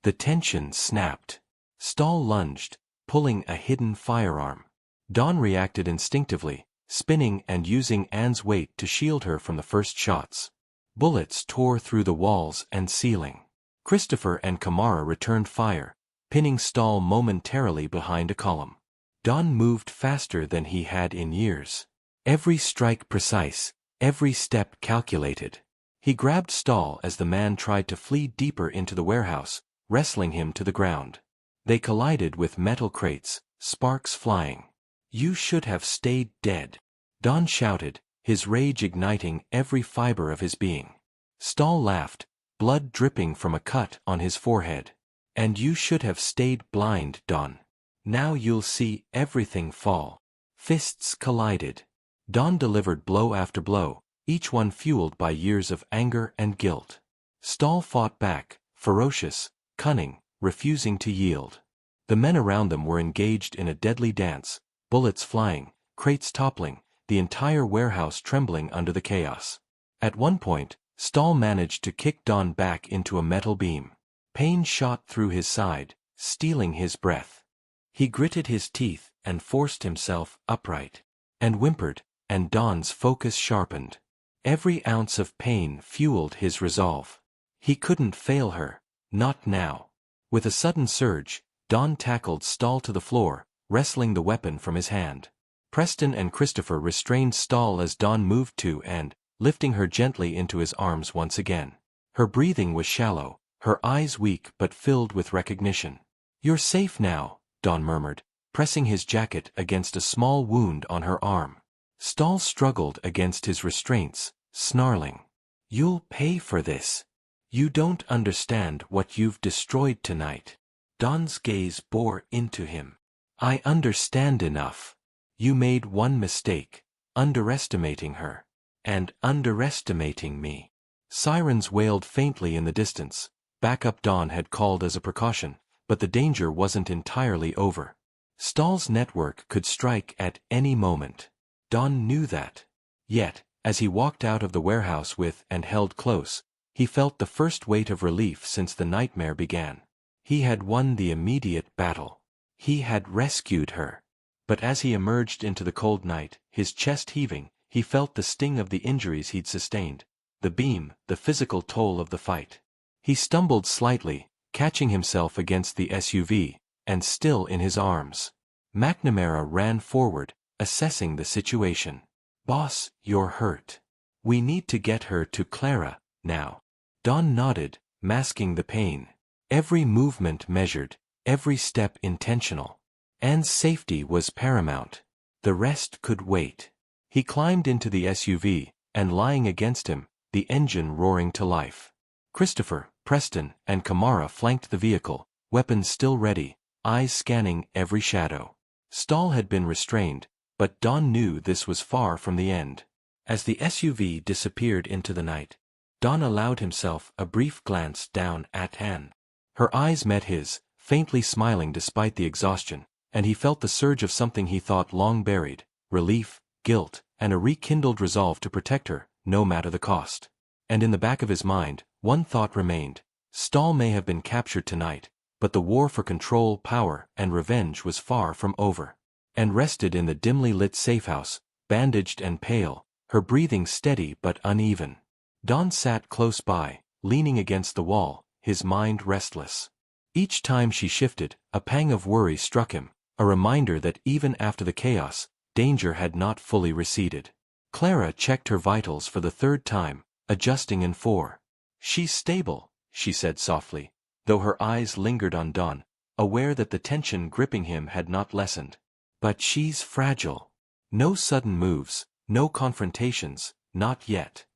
The tension snapped. Stahl lunged, pulling a hidden firearm. Don reacted instinctively, spinning and using Anne's weight to shield her from the first shots. Bullets tore through the walls and ceiling. Christopher and Kamara returned fire, pinning Stahl momentarily behind a column. Don moved faster than he had in years. Every strike precise, every step calculated. He grabbed Stahl as the man tried to flee deeper into the warehouse, wrestling him to the ground. They collided with metal crates, sparks flying. "You should have stayed dead," Don shouted, his rage igniting every fiber of his being. Stahl laughed, blood dripping from a cut on his forehead. "And you should have stayed blind, Don. Now you'll see everything fall." Fists collided. Don delivered blow after blow, each one fueled by years of anger and guilt. Stahl fought back, ferocious, cunning, refusing to yield. The men around them were engaged in a deadly dance, bullets flying, crates toppling, the entire warehouse trembling under the chaos. At one point, Stahl managed to kick Don back into a metal beam. Pain shot through his side, stealing his breath. He gritted his teeth and forced himself upright. And whimpered, and Don's focus sharpened. Every ounce of pain fueled his resolve. He couldn't fail her, not now. With a sudden surge, Don tackled Stahl to the floor, wrestling the weapon from his hand. Preston and Christopher restrained Stahl as Don moved to and, lifting her gently into his arms once again. Her breathing was shallow, her eyes weak but filled with recognition. "You're safe now," Don murmured, pressing his jacket against a small wound on her arm. Stahl struggled against his restraints, snarling. "You'll pay for this. You don't understand what you've destroyed tonight." Don's gaze bore into him. "I understand enough. You made one mistake, underestimating her. And underestimating me." Sirens wailed faintly in the distance. Backup Don had called as a precaution, but the danger wasn't entirely over. Stahl's network could strike at any moment. Don knew that. Yet, as he walked out of the warehouse with and held close, he felt the first weight of relief since the nightmare began. He had won the immediate battle. He had rescued her. But as he emerged into the cold night, his chest heaving, he felt the sting of the injuries he'd sustained, the beam, the physical toll of the fight. He stumbled slightly, catching himself against the SUV, and still in his arms. McNamara ran forward, assessing the situation. "Boss, you're hurt. We need to get her to Clara, now." Don nodded, masking the pain. Every movement measured, every step intentional. Anne's safety was paramount. The rest could wait. He climbed into the SUV, and lying against him, the engine roaring to life. Christopher, Preston, and Kamara flanked the vehicle, weapons still ready, eyes scanning every shadow. Stahl had been restrained, but Don knew this was far from the end. As the SUV disappeared into the night, Don allowed himself a brief glance down at Anne. Her eyes met his, faintly smiling despite the exhaustion, and he felt the surge of something he thought long buried, relief, guilt, and a rekindled resolve to protect her, no matter the cost. And in the back of his mind, one thought remained. Stahl may have been captured tonight, but the war for control, power, and revenge was far from over. And rested in the dimly lit safehouse, bandaged and pale, her breathing steady but uneven. Don sat close by, leaning against the wall, his mind restless. Each time she shifted, a pang of worry struck him, a reminder that even after the chaos, danger had not fully receded. Clara checked her vitals for the third time, adjusting in 4. "She's stable," she said softly, though her eyes lingered on Don, aware that the tension gripping him had not lessened. "But she's fragile. No sudden moves, no confrontations, not yet."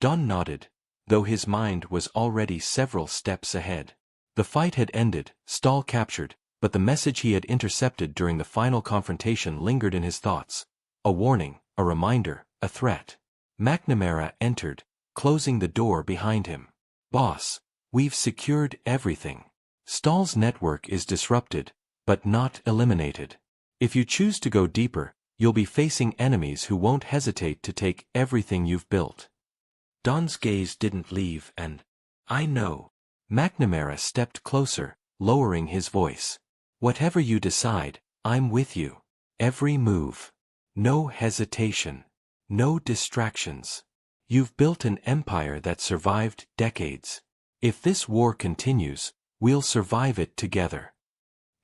Don nodded, though his mind was already several steps ahead. The fight had ended, Stahl captured, but the message he had intercepted during the final confrontation lingered in his thoughts. A warning, a reminder, a threat. McNamara entered, closing the door behind him. "Boss, we've secured everything. Stahl's network is disrupted, but not eliminated. If you choose to go deeper, you'll be facing enemies who won't hesitate to take everything you've built." Don's gaze didn't leave, and, "I know." McNamara stepped closer, lowering his voice. Whatever you decide, I'm with you. Every move. No hesitation. No distractions. You've built an empire that survived decades. If this war continues, we'll survive it together.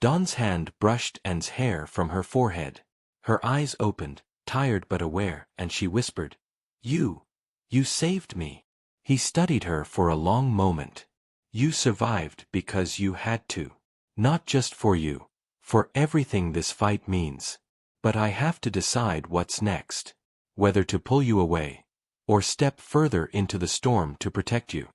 Dawn's hand brushed Anne's hair from her forehead. Her eyes opened, tired but aware, and she whispered, You saved me. He studied her for a long moment. You survived because you had to. Not just for you, for everything this fight means. But I have to decide what's next. Whether to pull you away, or step further into the storm to protect you.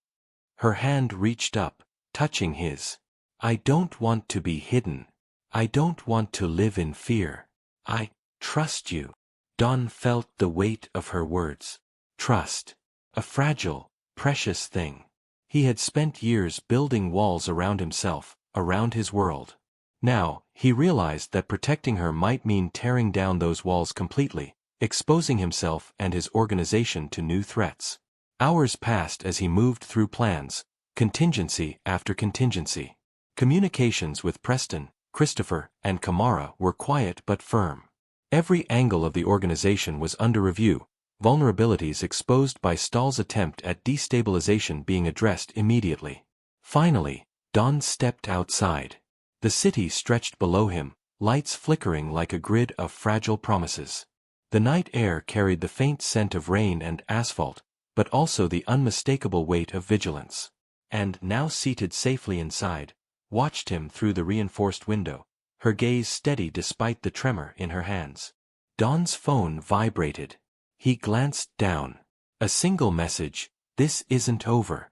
Her hand reached up, touching his. I don't want to be hidden. I don't want to live in fear. I trust you. Don felt the weight of her words. Trust. A fragile, precious thing. He had spent years building walls around himself, around his world. Now, he realized that protecting her might mean tearing down those walls completely, exposing himself and his organization to new threats. Hours passed as he moved through plans, contingency after contingency. Communications with Preston, Christopher, and Kamara were quiet but firm. Every angle of the organization was under review, vulnerabilities exposed by Stahl's attempt at destabilization being addressed immediately. Finally, Don stepped outside. The city stretched below him, lights flickering like a grid of fragile promises. The night air carried the faint scent of rain and asphalt, but also the unmistakable weight of vigilance. And now seated safely inside, watched him through the reinforced window, her gaze steady despite the tremor in her hands. Don's phone vibrated. He glanced down. A single message, "This isn't over."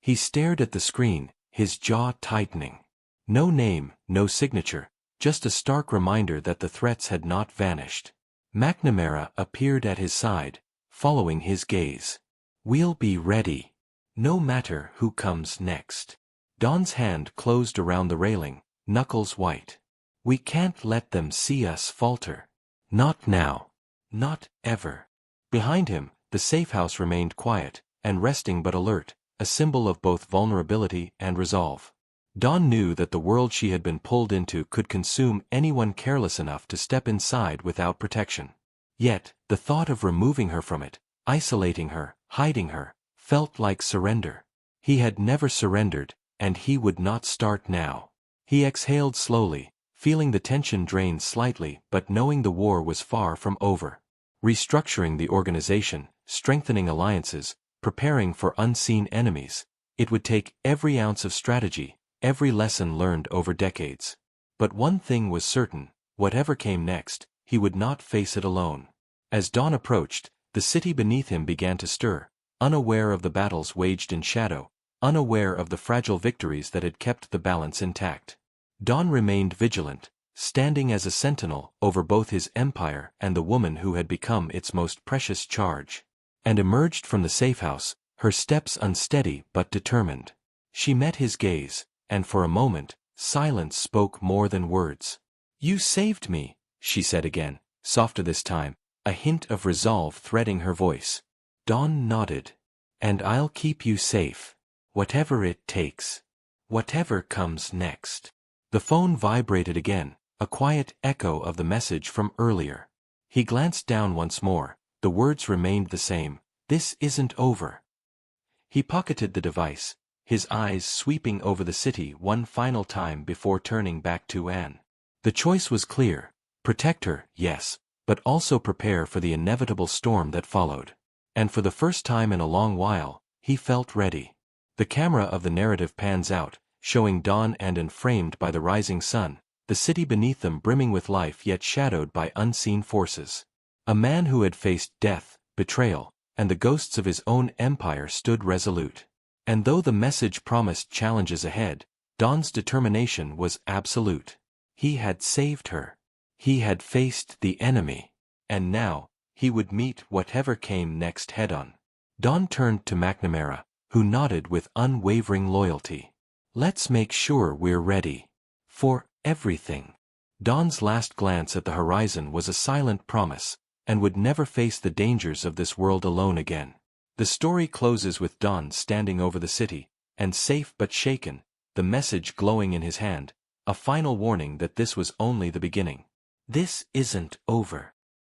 He stared at the screen, his jaw tightening. No name, no signature, just a stark reminder that the threats had not vanished. McNamara appeared at his side, following his gaze. "We'll be ready. No matter who comes next." Don's hand closed around the railing, knuckles white. "We can't let them see us falter. Not now. Not ever." Behind him, the safe house remained quiet, and resting but alert, a symbol of both vulnerability and resolve. Dawn knew that the world she had been pulled into could consume anyone careless enough to step inside without protection. Yet, the thought of removing her from it, isolating her, hiding her, felt like surrender. He had never surrendered, and he would not start now. He exhaled slowly, feeling the tension drain slightly but knowing the war was far from over. Restructuring the organization, strengthening alliances, preparing for unseen enemies, it would take every ounce of strategy, every lesson learned over decades. But one thing was certain, whatever came next, he would not face it alone. As dawn approached, the city beneath him began to stir, unaware of the battles waged in shadow, unaware of the fragile victories that had kept the balance intact. Dawn remained vigilant, standing as a sentinel over both his empire and the woman who had become its most precious charge. And emerged from the safe house, her steps unsteady but determined. She met his gaze, and for a moment, silence spoke more than words. "You saved me," she said again, softer this time, a hint of resolve threading her voice. Dawn nodded. "And I'll keep you safe. Whatever it takes. Whatever comes next." The phone vibrated again, a quiet echo of the message from earlier. He glanced down once more, the words remained the same, "This isn't over." He pocketed the device, his eyes sweeping over the city one final time before turning back to Anne. The choice was clear: protect her, yes, but also prepare for the inevitable storm that followed. And for the first time in a long while, he felt ready. The camera of the narrative pans out, showing dawn and framed by the rising sun, the city beneath them brimming with life yet shadowed by unseen forces. A man who had faced death, betrayal, and the ghosts of his own empire stood resolute. And though the message promised challenges ahead, Don's determination was absolute. He had saved her. He had faced the enemy. And now, he would meet whatever came next head-on. Don turned to McNamara, who nodded with unwavering loyalty. "Let's make sure we're ready. For everything." Don's last glance at the horizon was a silent promise, and would never face the dangers of this world alone again. The story closes with Don standing over the city, and safe but shaken, the message glowing in his hand, a final warning that this was only the beginning. "This isn't over,"